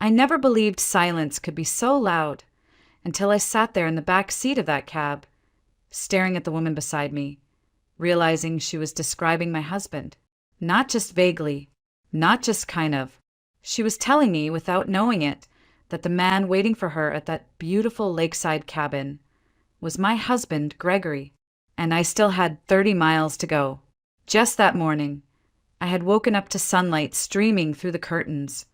I never believed silence could be so loud until I sat there in the back seat of that cab, staring at the woman beside me, realizing she was describing my husband. Not just vaguely, not just kind of. She was telling me, without knowing it, that the man waiting for her at that beautiful lakeside cabin was my husband, Gregory, and I still had 30 miles to go. Just that morning, I had woken up to sunlight streaming through the curtains,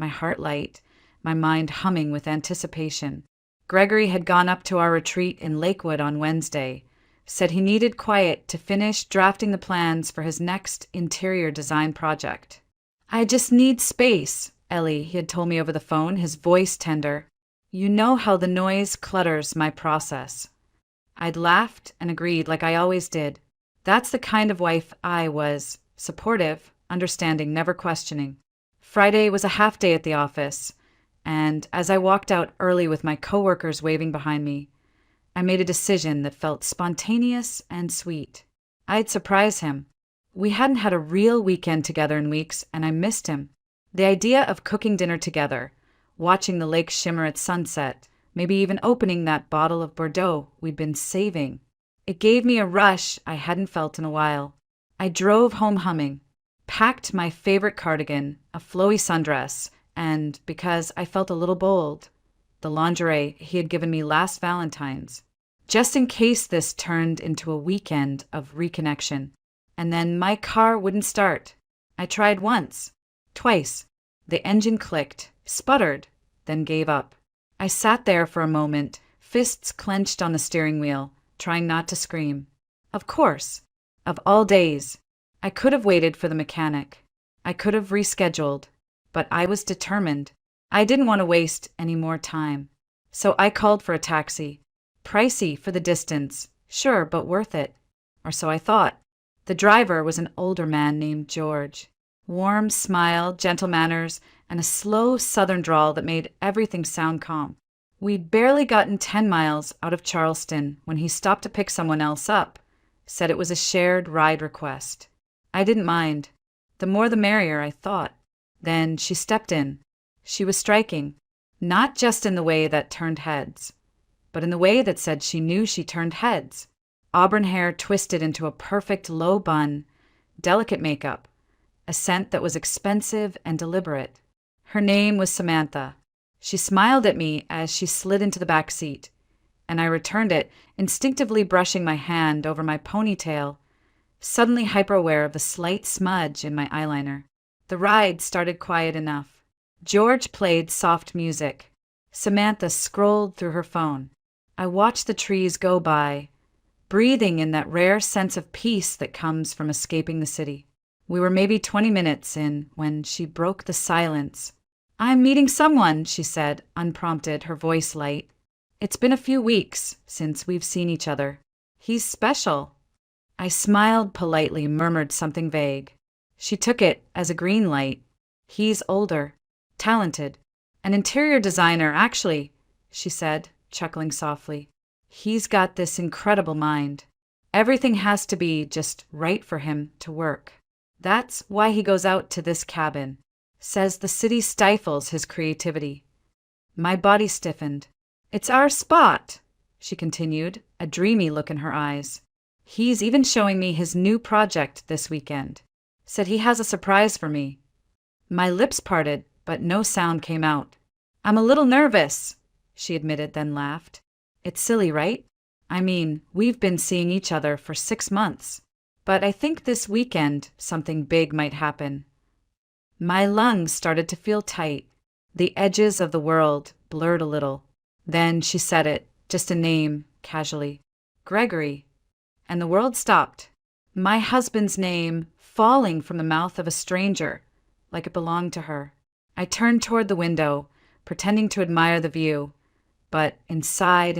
my heart light, my mind humming with anticipation. Gregory had gone up to our retreat in Lakewood on Wednesday, said he needed quiet to finish drafting the plans for his next interior design project. "I just need space," Ellie, he had told me over the phone, his voice tender. "You know how the noise clutters my process." I'd laughed and agreed like I always did. That's the kind of wife I was, supportive, understanding, never questioning. Friday was a half day at the office, and as I walked out early with my coworkers waving behind me, I made a decision that felt spontaneous and sweet. I'd surprise him. We hadn't had a real weekend together in weeks, and I missed him. The idea of cooking dinner together, watching the lake shimmer at sunset, maybe even opening that bottle of Bordeaux we'd been saving. It gave me a rush I hadn't felt in a while. I drove home humming, packed my favorite cardigan, a flowy sundress, and, because I felt a little bold, the lingerie he had given me last Valentine's, just in case this turned into a weekend of reconnection. And then my car wouldn't start. I tried once, twice. The engine clicked, sputtered, then gave up. I sat there for a moment, fists clenched on the steering wheel, trying not to scream. Of course, of all days, I could have waited for the mechanic. I could have rescheduled, but I was determined. I didn't want to waste any more time. So I called for a taxi. Pricey for the distance, sure, but worth it. Or so I thought. The driver was an older man named George. Warm smile, gentle manners, and a slow southern drawl that made everything sound calm. We'd barely gotten 10 miles out of Charleston when he stopped to pick someone else up, said it was a shared ride request. I didn't mind. The more the merrier, I thought. Then she stepped in. She was striking, not just in the way that turned heads, but in the way that said she knew she turned heads. Auburn hair twisted into a perfect low bun, delicate makeup, a scent that was expensive and deliberate. Her name was Samantha. She smiled at me as she slid into the back seat, and I returned it, instinctively brushing my hand over my ponytail, suddenly hyper-aware of the slight smudge in my eyeliner. The ride started quiet enough. George played soft music. Samantha scrolled through her phone. I watched the trees go by, breathing in that rare sense of peace that comes from escaping the city. We were maybe 20 minutes in when she broke the silence. "I'm meeting someone," she said, unprompted, her voice light. "It's been a few weeks since we've seen each other. He's special." I smiled politely, murmured something vague. She took it as a green light. "He's older, talented, an interior designer, actually," she said, chuckling softly. "He's got this incredible mind. Everything has to be just right for him to work. That's why he goes out to this cabin. Says the city stifles his creativity." My body stiffened. "It's our spot," she continued, a dreamy look in her eyes. "He's even showing me his new project this weekend. Said he has a surprise for me." My lips parted, but no sound came out. "I'm a little nervous," she admitted, then laughed. "It's silly, right? I mean, we've been seeing each other for 6 months. But I think this weekend something big might happen." My lungs started to feel tight. The edges of the world blurred a little. Then she said it, just a name, casually. "Gregory." And the world stopped. My husband's name falling from the mouth of a stranger, like it belonged to her. I turned toward the window, pretending to admire the view, but inside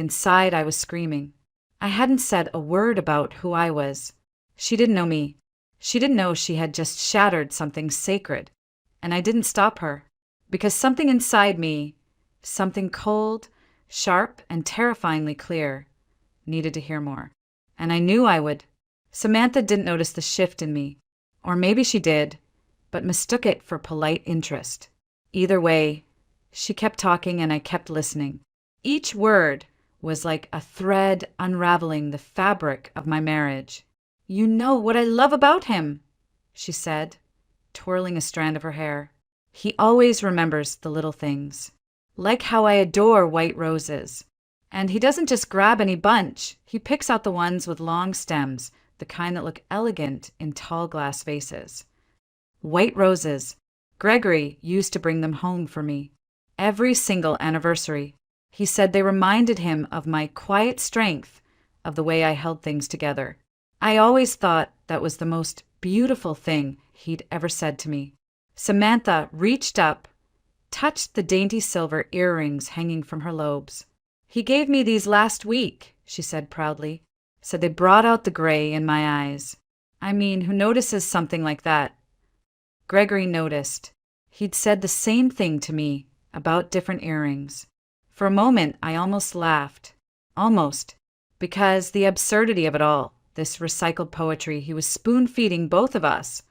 I was screaming. I hadn't said a word about who I was. She didn't know me. She didn't know she had just shattered something sacred. And I didn't stop her, because something inside me, something cold, sharp, and terrifyingly clear, needed to hear more. And I knew I would. Samantha didn't notice the shift in me. Or maybe she did, but mistook it for polite interest. Either way, She kept talking and I kept listening. Each word was like a thread unraveling the fabric of my marriage. "You know what I love about him," she said, twirling a strand of her hair. "He always remembers the little things. Like how I adore white roses. And he doesn't just grab any bunch, he picks out the ones with long stems, the kind that look elegant in tall glass vases. White roses. Gregory used to bring them home for me. Every single anniversary. He said they reminded him of my quiet strength, of the way I held things together. I always thought that was the most beautiful thing he'd ever said to me." Samantha reached up, touched the dainty silver earrings hanging from her lobes. "He gave me these last week," she said proudly. "Said they brought out the gray in my eyes. I mean, who notices something like that?" Gregory noticed. He'd said the same thing to me about different earrings. For a moment, I almost laughed. Almost. Because the absurdity of it all, this recycled poetry he was spoon-feeding both of us,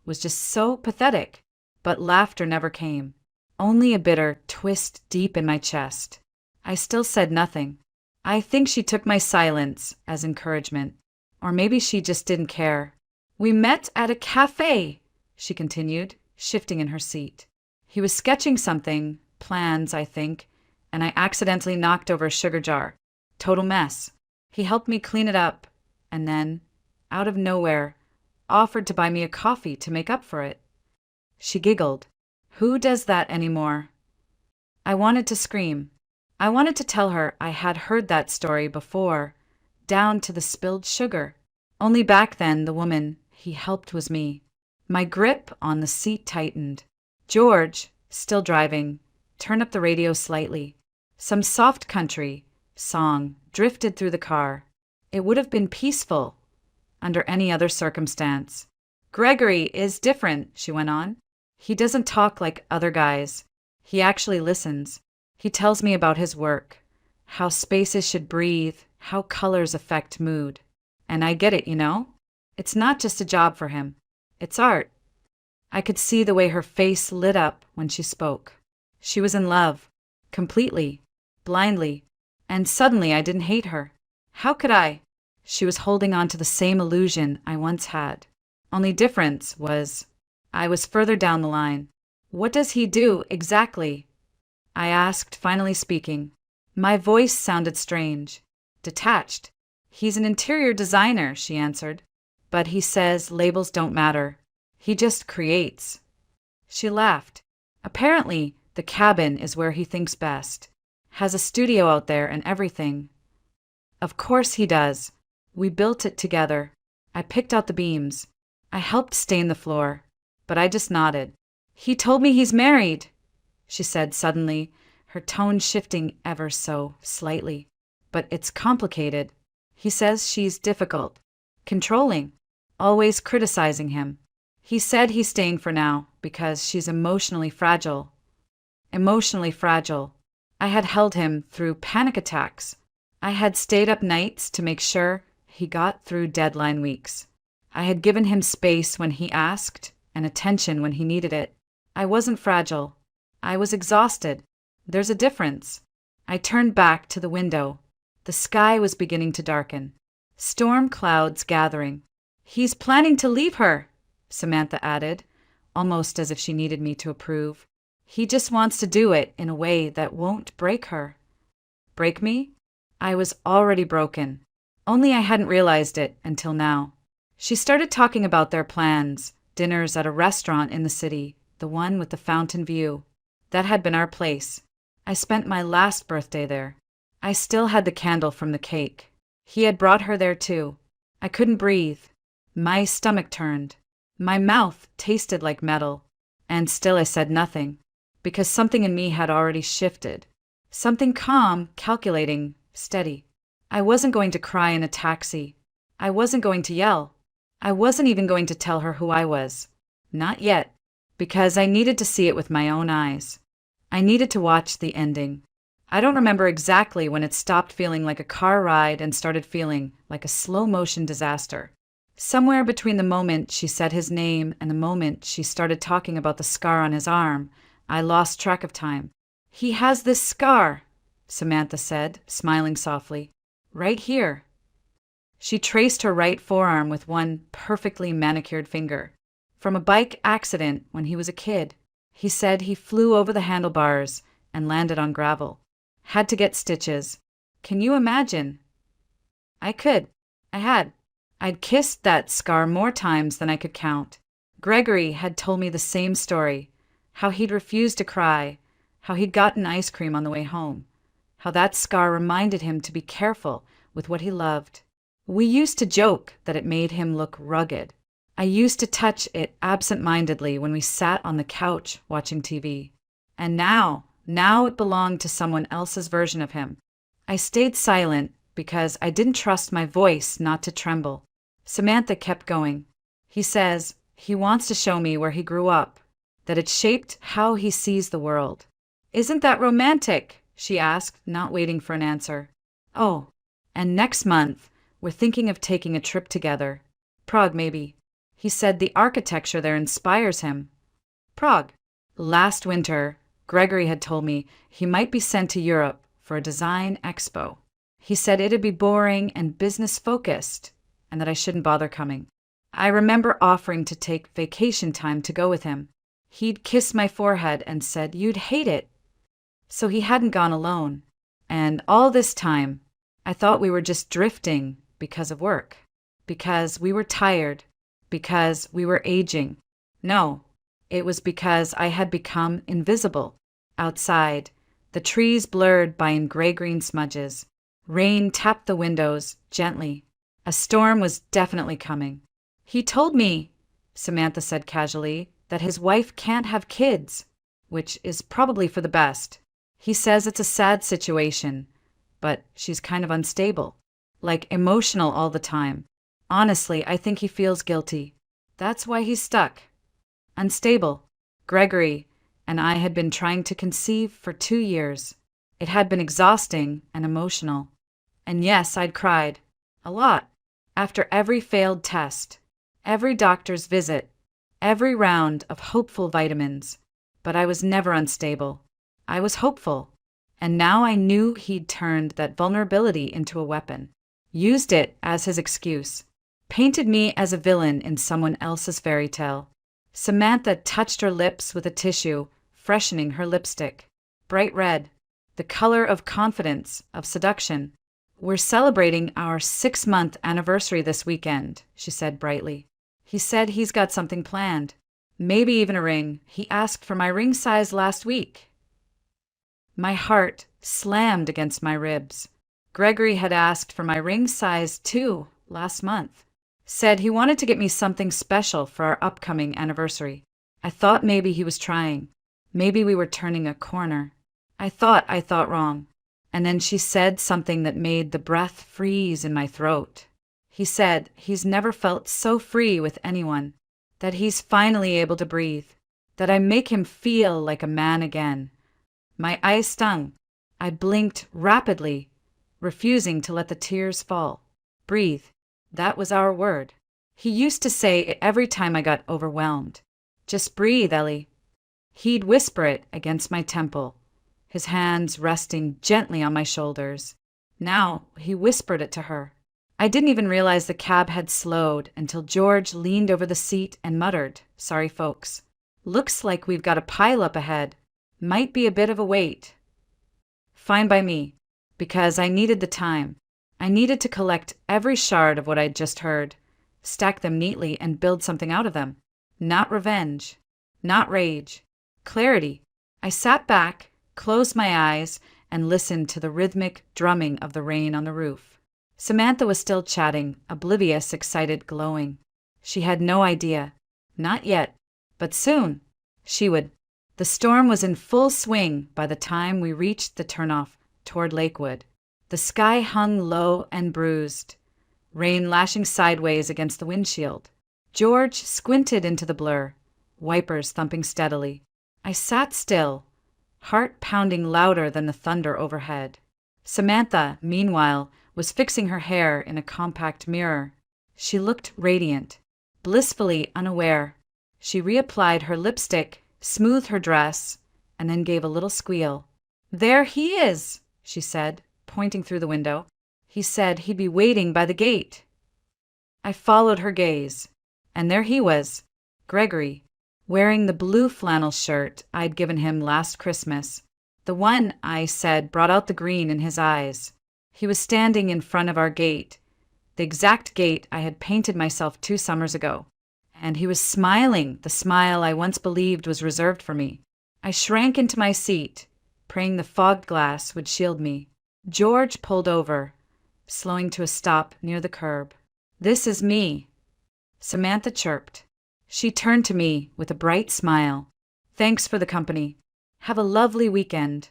was just so pathetic. But laughter never came. Only a bitter twist deep in my chest. I still said nothing. I think she took my silence as encouragement. Or maybe she just didn't care. "We met at a cafe," she continued, shifting in her seat. "He was sketching something, plans, I think, and I accidentally knocked over a sugar jar. Total mess. He helped me clean it up, and then, out of nowhere, offered to buy me a coffee to make up for it." She giggled. "Who does that anymore?" I wanted to scream. I wanted to tell her I had heard that story before, down to the spilled sugar. Only back then the woman he helped was me. My grip on the seat tightened. George, still driving, turned up the radio slightly. Some soft country song drifted through the car. It would have been peaceful under any other circumstance. "Gregory is different," she went on. "He doesn't talk like other guys. He actually listens. He tells me about his work, how spaces should breathe, how colors affect mood. And I get it, you know? It's not just a job for him. It's art." I could see the way her face lit up when she spoke. She was in love. Completely. Blindly. And suddenly I didn't hate her. How could I? She was holding on to the same illusion I once had. Only difference was I was further down the line. "What does he do, exactly?" I asked, finally speaking. My voice sounded strange. Detached. "He's an interior designer," she answered. "But he says labels don't matter. He just creates." She laughed. "Apparently, the cabin is where he thinks best. Has a studio out there and everything." "Of course he does. We built it together. I picked out the beams. I helped stain the floor. But I just nodded." "He told me he's married," she said suddenly, her tone shifting ever so slightly. "But it's complicated. He says she's difficult, controlling, always criticizing him. He said he's staying for now because she's emotionally fragile." Emotionally fragile. I had held him through panic attacks. I had stayed up nights to make sure he got through deadline weeks. I had given him space when he asked and attention when he needed it. I wasn't fragile. I was exhausted. There's a difference. I turned back to the window. The sky was beginning to darken. Storm clouds gathering. "He's planning to leave her," Samantha added, almost as if she needed me to approve. "He just wants to do it in a way that won't break her." Break me? I was already broken. Only I hadn't realized it until now. She started talking about their plans, dinners at a restaurant in the city, the one with the fountain view. That had been our place. I spent my last birthday there. I still had the candle from the cake. He had brought her there too. I couldn't breathe. My stomach turned. My mouth tasted like metal. And still I said nothing, because something in me had already shifted. Something calm, calculating, steady. I wasn't going to cry in a taxi. I wasn't going to yell. I wasn't even going to tell her who I was. Not yet, because I needed to see it with my own eyes. I needed to watch the ending. I don't remember exactly when it stopped feeling like a car ride and started feeling like a slow-motion disaster. Somewhere between the moment she said his name and the moment she started talking about the scar on his arm, I lost track of time. He has this scar, Samantha said, smiling softly. Right here. She traced her right forearm with one perfectly manicured finger. From a bike accident when he was a kid. He said he flew over the handlebars and landed on gravel. Had to get stitches. Can you imagine? I could. I had. I'd kissed that scar more times than I could count. Gregory had told me the same story. How he'd refused to cry. How he'd gotten ice cream on the way home. How that scar reminded him to be careful with what he loved. We used to joke that it made him look rugged. I used to touch it absent-mindedly when we sat on the couch watching TV. And now it belonged to someone else's version of him. I stayed silent because I didn't trust my voice not to tremble. Samantha kept going. He says he wants to show me where he grew up, that it shaped how he sees the world. Isn't that romantic? She asked, not waiting for an answer. Oh, and next month, we're thinking of taking a trip together. Prague, maybe. He said the architecture there inspires him. Prague. Last winter, Gregory had told me he might be sent to Europe for a design expo. He said it'd be boring and business-focused, and that I shouldn't bother coming. I remember offering to take vacation time to go with him. He'd kissed my forehead and said you'd hate it. So he hadn't gone alone. And all this time, I thought we were just drifting because of work. Because we were tired. Because we were aging. No, it was because I had become invisible. Outside, the trees blurred by gray-green smudges. Rain tapped the windows gently. A storm was definitely coming. He told me, Samantha said casually, that his wife can't have kids, which is probably for the best. He says it's a sad situation, but she's kind of unstable, like emotional all the time. Honestly, I think he feels guilty. That's why he's stuck. Unstable. Gregory and I had been trying to conceive for 2 years. It had been exhausting and emotional. And yes, I'd cried. A lot. After every failed test, every doctor's visit, every round of hopeful vitamins. But I was never unstable. I was hopeful. And now I knew he'd turned that vulnerability into a weapon. Used it as his excuse. Painted me as a villain in someone else's fairy tale. Samantha touched her lips with a tissue, freshening her lipstick. Bright red. The color of confidence, of seduction. We're celebrating our 6-month anniversary this weekend, she said brightly. He said he's got something planned. Maybe even a ring. He asked for my ring size last week. My heart slammed against my ribs. Gregory had asked for my ring size too last month. Said he wanted to get me something special for our upcoming anniversary. I thought maybe he was trying. Maybe we were turning a corner. I thought wrong. And then she said something that made the breath freeze in my throat. He said he's never felt so free with anyone, that he's finally able to breathe, that I make him feel like a man again. My eyes stung. I blinked rapidly, refusing to let the tears fall. Breathe. That was our word. He used to say it every time I got overwhelmed. Just breathe, Ellie. He'd whisper it against my temple, his hands resting gently on my shoulders. Now he whispered it to her. I didn't even realize the cab had slowed until George leaned over the seat and muttered, "Sorry, folks. Looks like we've got a pile-up ahead. Might be a bit of a wait." Fine by me, because I needed the time. I needed to collect every shard of what I'd just heard, stack them neatly and build something out of them. Not revenge. Not rage. Clarity. I sat back, closed my eyes, and listened to the rhythmic drumming of the rain on the roof. Samantha was still chatting, oblivious, excited, glowing. She had no idea. Not yet. But soon. She would. The storm was in full swing by the time we reached the turnoff toward Lakewood. The sky hung low and bruised, rain lashing sideways against the windshield. George squinted into the blur, wipers thumping steadily. I sat still, heart pounding louder than the thunder overhead. Samantha, meanwhile, was fixing her hair in a compact mirror. She looked radiant, blissfully unaware. She reapplied her lipstick, smoothed her dress, and then gave a little squeal. There he is, she said, pointing through the window. He said he'd be waiting by the gate. I followed her gaze, and there he was, Gregory, wearing the blue flannel shirt I'd given him last Christmas, the one I said brought out the green in his eyes. He was standing in front of our gate, the exact gate I had painted myself 2 summers ago, and he was smiling, the smile I once believed was reserved for me. I shrank into my seat, praying the fogged glass would shield me. George pulled over, slowing to a stop near the curb. "This is me," Samantha chirped. She turned to me with a bright smile. "Thanks for the company. Have a lovely weekend."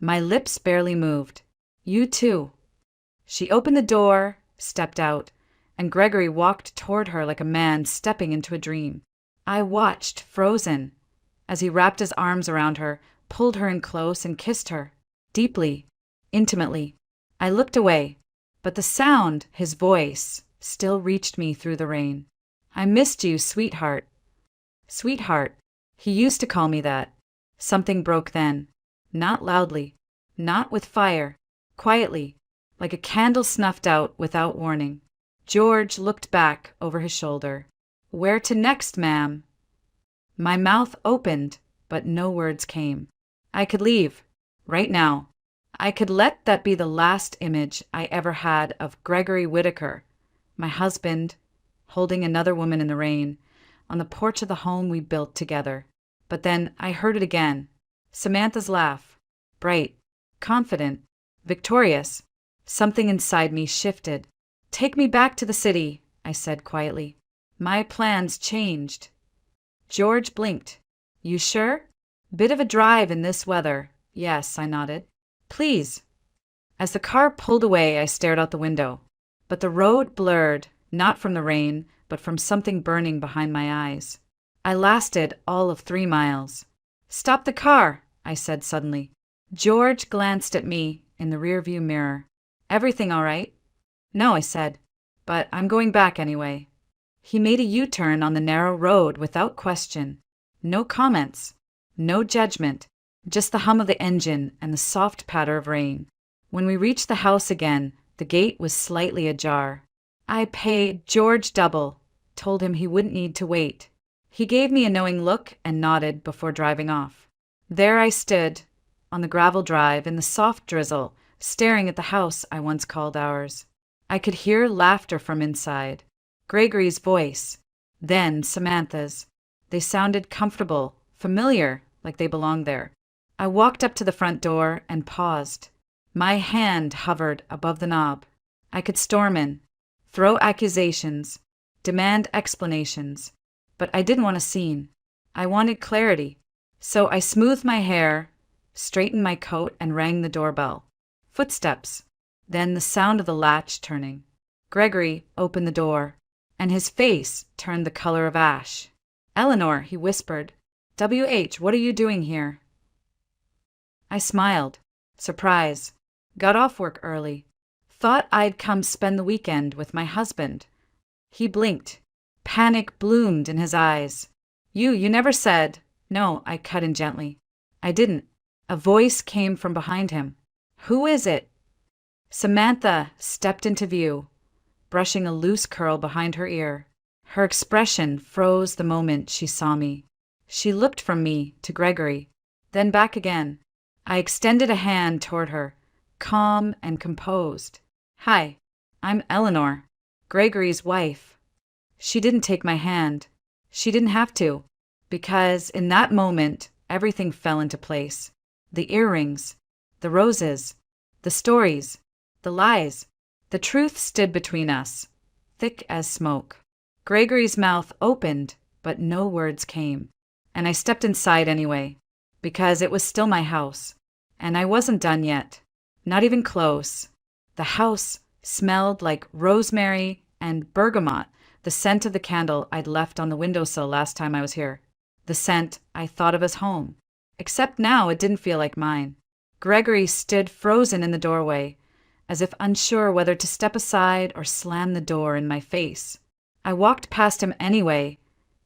My lips barely moved. "You too." She opened the door, stepped out, and Gregory walked toward her like a man stepping into a dream. I watched, frozen, as he wrapped his arms around her, pulled her in close, and kissed her, deeply, intimately. I looked away, but the sound, his voice, still reached me through the rain. "I missed you, sweetheart." Sweetheart. He used to call me that. Something broke then. Not loudly, not with fire, quietly, like a candle snuffed out without warning. George looked back over his shoulder. "Where to next, ma'am?" My mouth opened, but no words came. I could leave, right now. I could let that be the last image I ever had of Gregory Whitaker, my husband, holding another woman in the rain, on the porch of the home we built together. But then I heard it again. Samantha's laugh. Bright, confident, victorious. Something inside me shifted. "Take me back to the city," I said quietly. "My plans changed." George blinked. "You sure? Bit of a drive in this weather." "Yes," I nodded. "Please." As the car pulled away, I stared out the window. But the road blurred, not from the rain, but from something burning behind my eyes. I lasted all of 3 miles. "Stop the car," I said suddenly. George glanced at me in the rearview mirror. "Everything all right?" "No," I said, "but I'm going back anyway." He made a U-turn on the narrow road without question. No comments, no judgment, just the hum of the engine and the soft patter of rain. When we reached the house again, the gate was slightly ajar. I paid George double, told him he wouldn't need to wait. He gave me a knowing look and nodded before driving off. There I stood, on the gravel drive in the soft drizzle, staring at the house I once called ours. I could hear laughter from inside. Gregory's voice, then Samantha's. They sounded comfortable, familiar, like they belonged there. I walked up to the front door and paused. My hand hovered above the knob. I could storm in, throw accusations, demand explanations, but I didn't want a scene. I wanted clarity. So I smoothed my hair, straightened my coat, and rang the doorbell. Footsteps, then the sound of the latch turning. Gregory opened the door, and his face turned the color of ash. "Eleanor," he whispered. "WH, what are you doing here?" I smiled. Surprise. Got off work early. Thought I'd come spend the weekend with my husband. He blinked. Panic bloomed in his eyes. You never said." "No," I cut in gently. "I didn't." A voice came from behind him. "Who is it?" Samantha stepped into view, brushing a loose curl behind her ear. Her expression froze the moment she saw me. She looked from me to Gregory, then back again. I extended a hand toward her, calm and composed. "Hi, I'm Eleanor, Gregory's wife." She didn't take my hand. She didn't have to, because in that moment, everything fell into place. The earrings, the roses, the stories, the lies. The truth stood between us, thick as smoke. Gregory's mouth opened, but no words came. And I stepped inside anyway, because it was still my house. And I wasn't done yet. Not even close. The house smelled like rosemary and bergamot, the scent of the candle I'd left on the windowsill last time I was here. The scent I thought of as home. Except now it didn't feel like mine. Gregory stood frozen in the doorway, as if unsure whether to step aside or slam the door in my face. I walked past him anyway,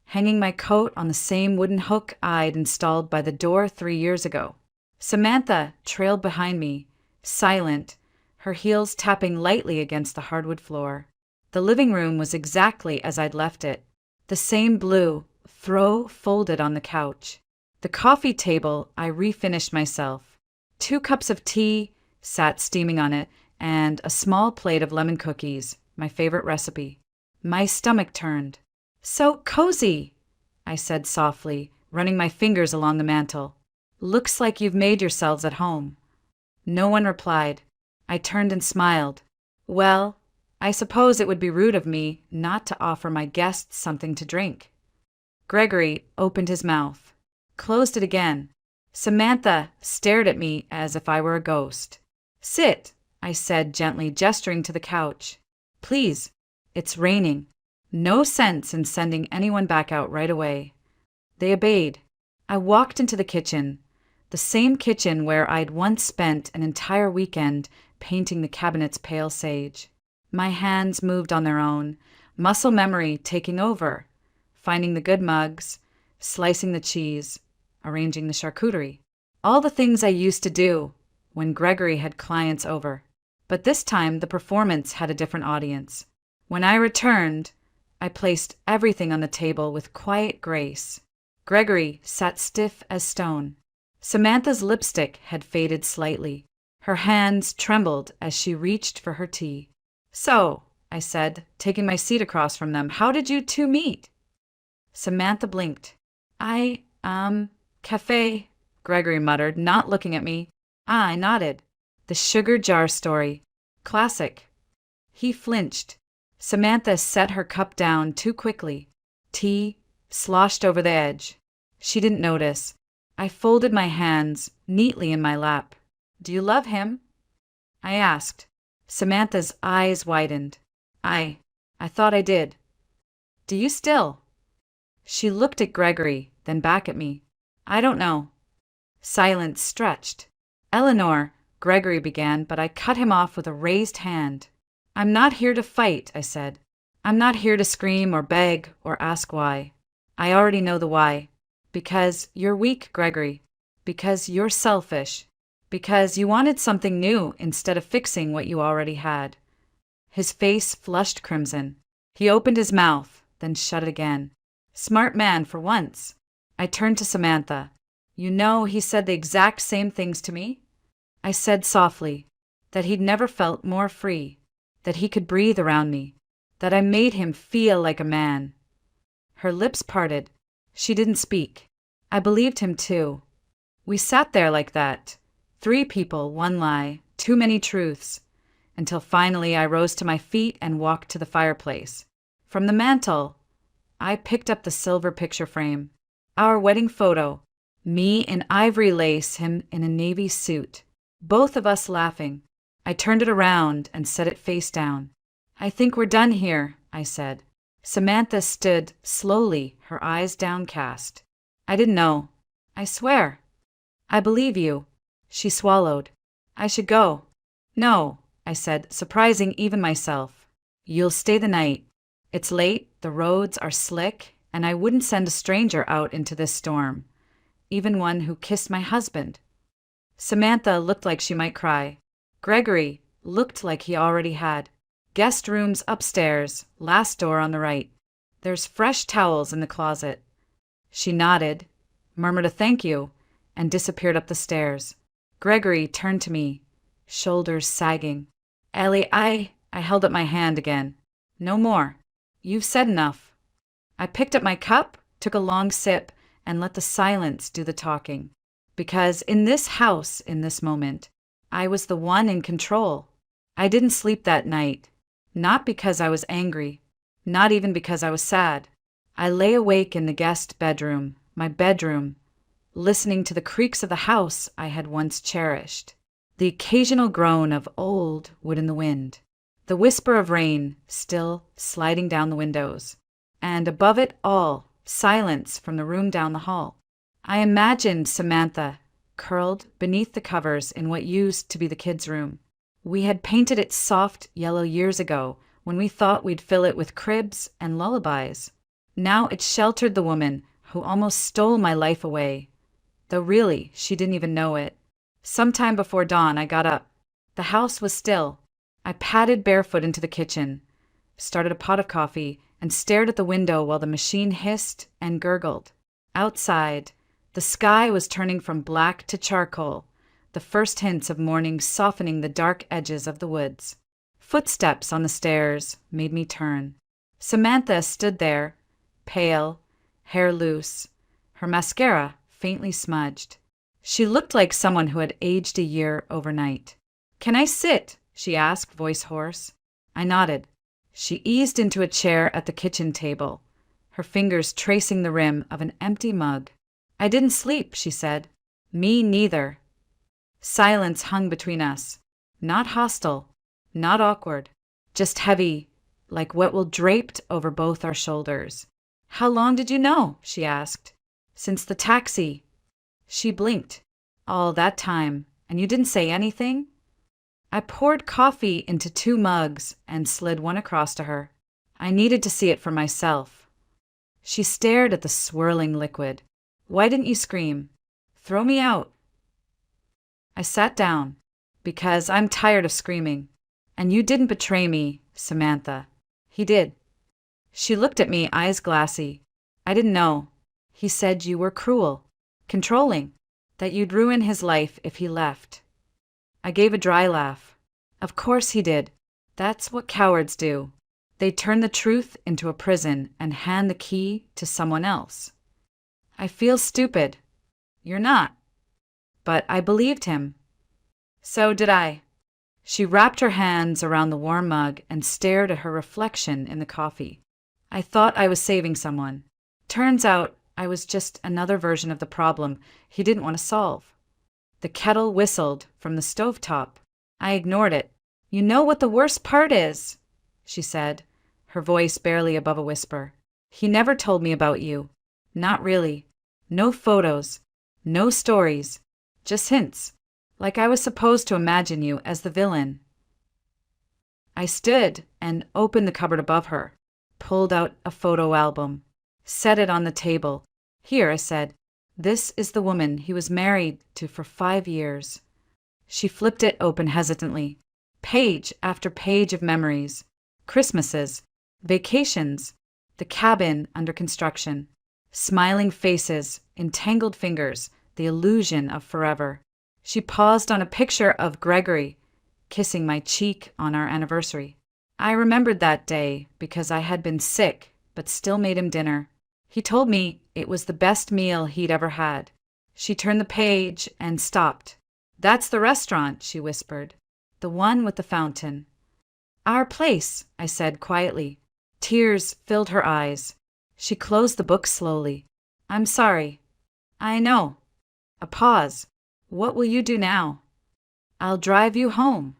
hanging my coat on the same wooden hook I'd installed by the door 3 years ago. Samantha trailed behind me, silent, her heels tapping lightly against the hardwood floor. The living room was exactly as I'd left it. The same blue throw folded on the couch. The coffee table I refinished myself. 2 cups of tea sat steaming on it, and a small plate of lemon cookies, my favorite recipe. My stomach turned. "So cozy," I said softly, running my fingers along the mantel. "Looks like you've made yourselves at home." No one replied. I turned and smiled. Well, I suppose it would be rude of me not to offer my guests something to drink. Gregory opened his mouth, closed it again. Samantha stared at me as if I were a ghost. "Sit," I said gently, gesturing to the couch. "Please, it's raining." No sense in sending anyone back out right away. They obeyed. I walked into the kitchen, the same kitchen where I'd once spent an entire weekend painting the cabinets pale sage. My hands moved on their own, muscle memory taking over, finding the good mugs, slicing the cheese, arranging the charcuterie. All the things I used to do when Gregory had clients over. But this time the performance had a different audience. When I returned, I placed everything on the table with quiet grace. Gregory sat stiff as stone. Samantha's lipstick had faded slightly. Her hands trembled as she reached for her tea. "So," I said, taking my seat across from them, "how did you two meet?" Samantha blinked. Cafe," Gregory muttered, not looking at me. I nodded. "The sugar jar story. Classic." He flinched. Samantha set her cup down too quickly. Tea sloshed over the edge. She didn't notice. I folded my hands neatly in my lap. "Do you love him?" I asked. Samantha's eyes widened. I thought I did." "Do you still?" She looked at Gregory, then back at me. "I don't know." Silence stretched. "Eleanor," Gregory began, but I cut him off with a raised hand. "I'm not here to fight," I said. "I'm not here to scream or beg or ask why. I already know the why. Because you're weak, Gregory. Because you're selfish. Because you wanted something new instead of fixing what you already had." His face flushed crimson. He opened his mouth, then shut it again. Smart man for once. I turned to Samantha. "You know, he said the exact same things to me?" I said softly that he'd never felt more free, that he could breathe around me, that I made him feel like a man. Her lips parted. She didn't speak. I believed him too. We sat there like that. 3 people, 1 lie, too many truths, until finally I rose to my feet and walked to the fireplace. From the mantel, I picked up the silver picture frame. Our wedding photo. Me in ivory lace, him in a navy suit. Both of us laughing. I turned it around and set it face down. "I think we're done here," I said. Samantha stood slowly, her eyes downcast. "I didn't know." "I swear." "I believe you." She swallowed. "I should go." "No," I said, surprising even myself. "You'll stay the night. It's late, the roads are slick, and I wouldn't send a stranger out into this storm, even one who kissed my husband." Samantha looked like she might cry. Gregory looked like he already had. "Guest rooms upstairs, last door on the right. There's fresh towels in the closet." She nodded, murmured a thank you, and disappeared up the stairs. Gregory turned to me, shoulders sagging. "Ellie, I held up my hand again. "No more. You've said enough." I picked up my cup, took a long sip, and let the silence do the talking. Because in this house, in this moment, I was the one in control. I didn't sleep that night. Not because I was angry. Not even because I was sad. I lay awake in the guest bedroom, my bedroom, listening to the creaks of the house I had once cherished. The occasional groan of old wood in the wind. The whisper of rain still sliding down the windows. And above it all, silence from the room down the hall. I imagined Samantha curled beneath the covers in what used to be the kids' room. We had painted it soft yellow years ago when we thought we'd fill it with cribs and lullabies. Now it sheltered the woman who almost stole my life away, though really she didn't even know it. Sometime before dawn, I got up. The house was still. I padded barefoot into the kitchen, started a pot of coffee, and stared at the window while the machine hissed and gurgled. Outside, the sky was turning from black to charcoal, the first hints of morning softening the dark edges of the woods. Footsteps on the stairs made me turn. Samantha stood there, pale, hair loose, her mascara faintly smudged. She looked like someone who had aged a year overnight. "Can I sit?" she asked, voice hoarse. I nodded. She eased into a chair at the kitchen table, her fingers tracing the rim of an empty mug. "I didn't sleep," she said. "Me neither." Silence hung between us. Not hostile, not awkward, just heavy, like wet wool draped over both our shoulders. "How long did you know?" she asked. "Since the taxi." She blinked. "All that time, and you didn't say anything?" I poured coffee into 2 mugs and slid one across to her. I needed to see it for myself. She stared at the swirling liquid. "Why didn't you scream? Throw me out." I sat down. "Because I'm tired of screaming. And you didn't betray me, Samantha." "He did." She looked at me, eyes glassy. "I didn't know. He said you were cruel, controlling, that you'd ruin his life if he left." I gave a dry laugh. "Of course he did. That's what cowards do. They turn the truth into a prison and hand the key to someone else." "I feel stupid." "You're not." But I believed him. So did I. She wrapped her hands around the warm mug and stared at her reflection in the coffee. "I thought I was saving someone. Turns out I was just another version of the problem he didn't want to solve." The kettle whistled from the stovetop. I ignored it. "You know what the worst part is?" she said, her voice barely above a whisper. "He never told me about you. Not really. No photos. No stories. Just hints. Like I was supposed to imagine you as the villain." I stood and opened the cupboard above her, pulled out a photo album, set it on the table. "Here," I said. "This is the woman he was married to for 5 years." She flipped it open hesitantly. Page after page of memories. Christmases, vacations, the cabin under construction, smiling faces, entangled fingers, the illusion of forever. She paused on a picture of Gregory, kissing my cheek on our anniversary. I remembered that day because I had been sick, but still made him dinner. He told me it was the best meal he'd ever had. She turned the page and stopped. "That's the restaurant," she whispered. "The one with the fountain." "Our place," I said quietly. Tears filled her eyes. She closed the book slowly. "I'm sorry." "I know." A pause. "What will you do now?" "I'll drive you home."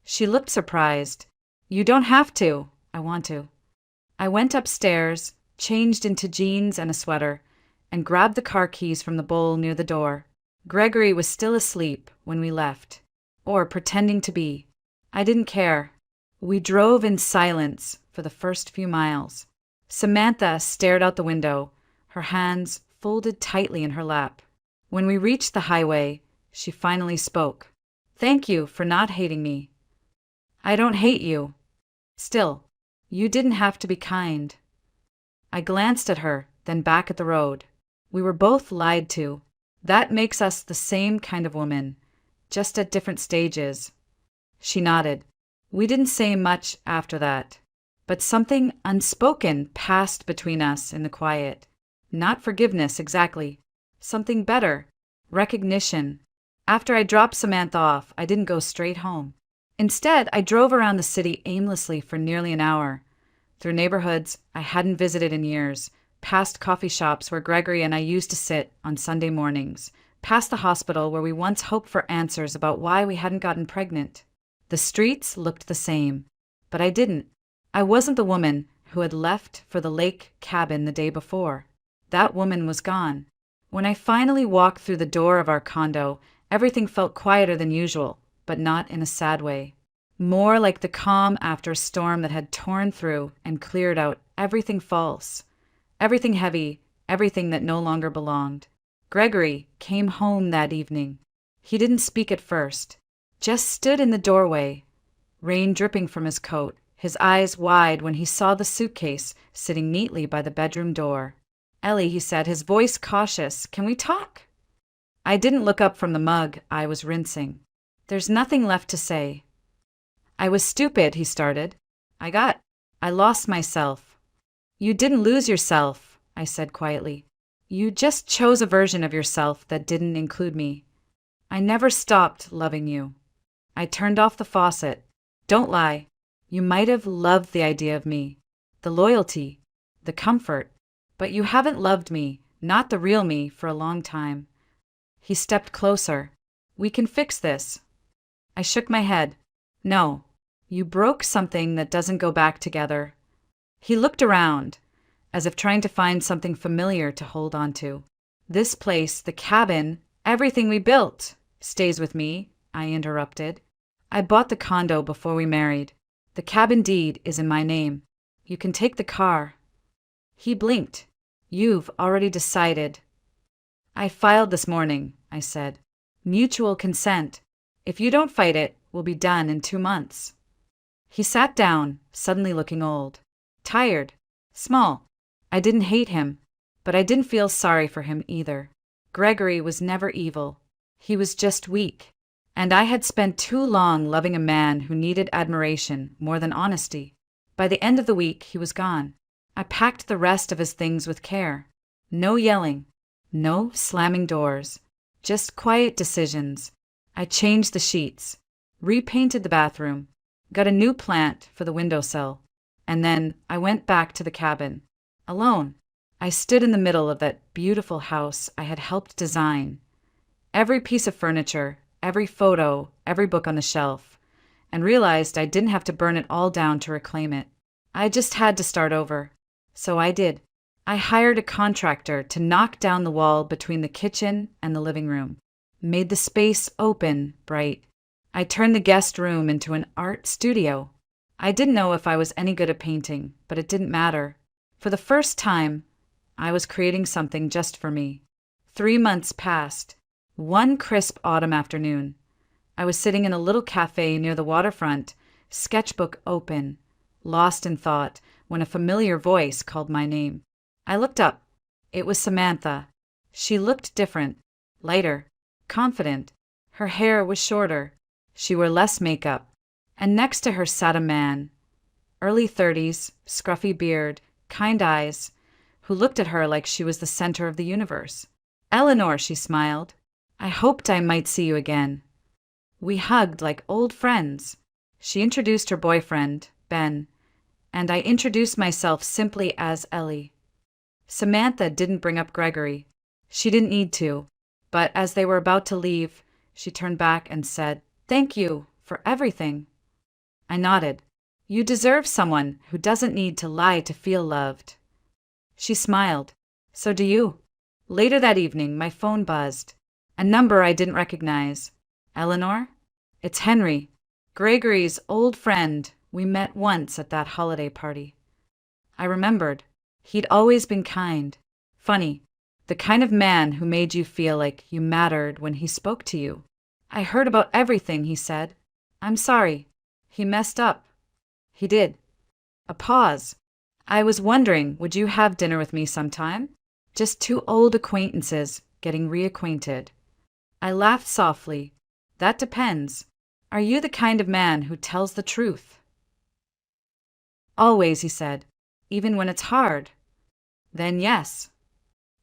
She looked surprised. "You don't have to." "I want to." I went upstairs, changed into jeans and a sweater, and grabbed the car keys from the bowl near the door. Gregory was still asleep when we left, or pretending to be. I didn't care. We drove in silence for the first few miles. Samantha stared out the window, her hands folded tightly in her lap. When we reached the highway, she finally spoke. "Thank you for not hating me." "I don't hate you." "Still, you didn't have to be kind." I glanced at her, then back at the road. We were both lied to. That makes us the same kind of woman, just at different stages. She nodded. We didn't say much after that, but something unspoken passed between us in the quiet. Not forgiveness exactly. Something better. Recognition. After I dropped Samantha off, I didn't go straight home. Instead, I drove around the city aimlessly for nearly an hour, through neighborhoods I hadn't visited in years, past coffee shops where Gregory and I used to sit on Sunday mornings, past the hospital where we once hoped for answers about why we hadn't gotten pregnant. The streets looked the same, but I didn't. I wasn't the woman who had left for the lake cabin the day before. That woman was gone. When I finally walked through the door of our condo, everything felt quieter than usual, but not in a sad way. More like the calm after a storm that had torn through and cleared out everything false, everything heavy, everything that no longer belonged. Gregory came home that evening. He didn't speak at first, just stood in the doorway, rain dripping from his coat, his eyes wide when he saw the suitcase sitting neatly by the bedroom door. "Ellie," he said, his voice cautious, "can we talk?" I didn't look up from the mug I was rinsing. There's nothing left to say. "I was stupid," he started. I lost myself." "You didn't lose yourself," I said quietly. "You just chose a version of yourself that didn't include me. I never stopped loving you." I turned off the faucet. "Don't lie. You might have loved the idea of me, the loyalty, the comfort, but you haven't loved me, not the real me, for a long time." He stepped closer. "We can fix this." I shook my head. "No. You broke something that doesn't go back together." He looked around, as if trying to find something familiar to hold on to. "This place, the cabin, everything we built, stays with me," I interrupted. "I bought the condo before we married. The cabin deed is in my name. You can take the car." He blinked. "You've already decided." "I filed this morning," I said. "Mutual consent. If you don't fight it, we'll be done in 2 months." He sat down, suddenly looking old. Tired. Small. I didn't hate him, but I didn't feel sorry for him either. Gregory was never evil. He was just weak. And I had spent too long loving a man who needed admiration more than honesty. By the end of the week, he was gone. I packed the rest of his things with care. No yelling. No slamming doors. Just quiet decisions. I changed the sheets. Repainted the bathroom. Got a new plant for the windowsill. And then I went back to the cabin. Alone. I stood in the middle of that beautiful house I had helped design. Every piece of furniture, every photo, every book on the shelf, and realized I didn't have to burn it all down to reclaim it. I just had to start over. So I did. I hired a contractor to knock down the wall between the kitchen and the living room. Made the space open, bright. I turned the guest room into an art studio. I didn't know if I was any good at painting, but it didn't matter. For the first time, I was creating something just for me. 3 months passed. One crisp autumn afternoon, I was sitting in a little cafe near the waterfront, sketchbook open, lost in thought, when a familiar voice called my name. I looked up. It was Samantha. She looked different, lighter, confident. Her hair was shorter. She wore less makeup. And next to her sat a man, early 30s, scruffy beard, kind eyes, who looked at her like she was the center of the universe. "Eleanor," she smiled. "I hoped I might see you again." We hugged like old friends. She introduced her boyfriend, Ben, and I introduced myself simply as Ellie. Samantha didn't bring up Gregory. She didn't need to, but as they were about to leave, she turned back and said, "Thank you for everything." I nodded. "You deserve someone who doesn't need to lie to feel loved." She smiled. "So do you." Later that evening, my phone buzzed. A number I didn't recognize. "Eleanor? It's Henry. Gregory's old friend. We met once at that holiday party." I remembered. He'd always been kind. Funny. The kind of man who made you feel like you mattered when he spoke to you. "I heard about everything," he said. "I'm sorry. He messed up." He did. A pause. "I was wondering, would you have dinner with me sometime? Just 2 old acquaintances getting reacquainted." I laughed softly. "That depends. Are you the kind of man who tells the truth?" "Always," he said. "Even when it's hard." "Then yes."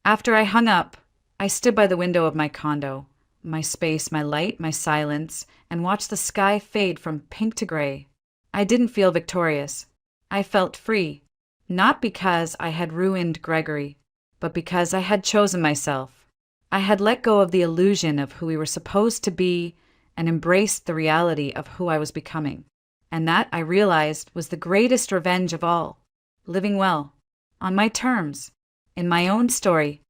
After I hung up, I stood by the window of my condo, my space, my light, my silence, and watched the sky fade from pink to gray. I didn't feel victorious. I felt free, not because I had ruined Gregory, but because I had chosen myself. I had let go of the illusion of who we were supposed to be and embraced the reality of who I was becoming. And that, I realized, was the greatest revenge of all. Living well, on my terms, in my own story,